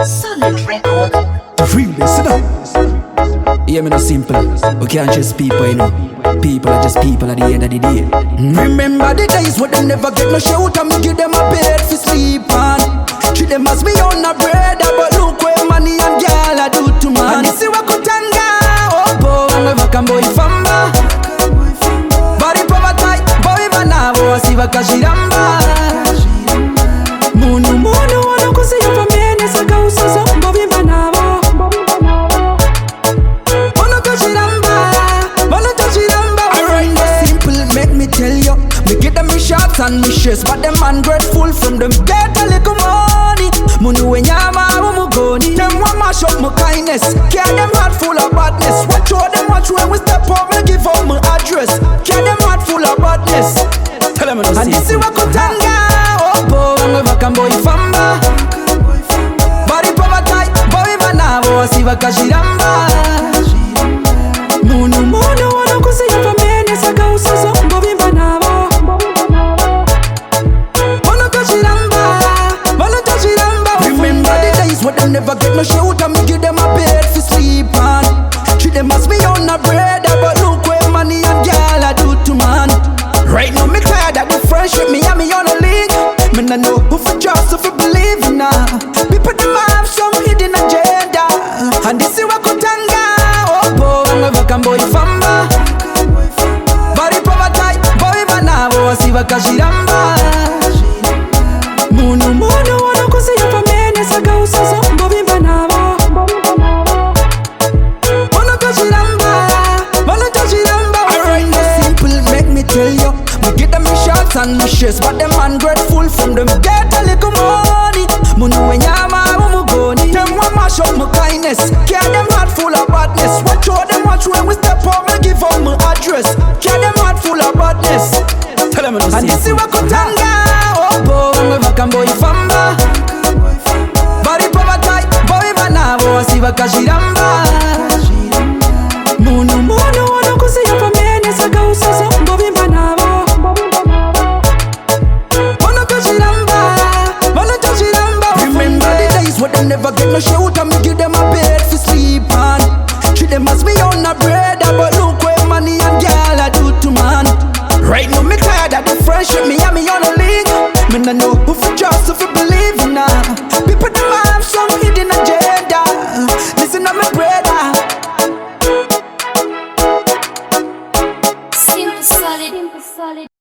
Solid record. Really, sit down. Yeah, me no simple. We can't just people, you know. People are just people at the end of the day. Remember the days when them never get no shelter, and me give them a bed for sleep on. Treat them as me on a bread, but look where money and girl I do to man. And you see what kutanga, oh boy, I'm a vacan boy famba. Body power tight, boy manavo, si vakashiramba. Munu munu wana kusiya pamene saka usoso, boy manavo. Tell you, me get them me shots and me shares, but them ungrateful from them get a little money. Munu when yama umugoni, them want mash up my kindness. Care them heart full of badness. Watch out them watch when we step up, me give up my address. Care them heart full of badness. Tell them and this is what kutanga. Oh boy, I'm a vacan boy famba. Body power tight, boy manavo, si vakashiramba. Munu munu wana kusiya pamene saka usoso. Never get no shelter, me give them a bed for sleep on. Treat them as me on a bread, but look where money and girl I do to man. Right now me tired of the friendship, me and me on a league. Me no know who for trust, who for believe in now. People them have some hidden agenda, and this is what kutanga. Oh boy, I'm a vacan boy famba. Body power tight, boy manavo, si vakashiramba. Munu munu wana kusiya pamene saka usoso. And me shares, but them ungrateful from them get a little money. Munu when yama umugoni, them want mash up my kindness. Care them heart full of badness. Watch out them watch when we step up, me give up my address. Care them heart full of badness. Tell them and this is what kutanga. Oh boy, I'm a vacan boy famba. Body power tight, boy manavo, si vakashiramba. Munu munu wana kusiya pamene saka usoso, boy manavo. Never get no shelter.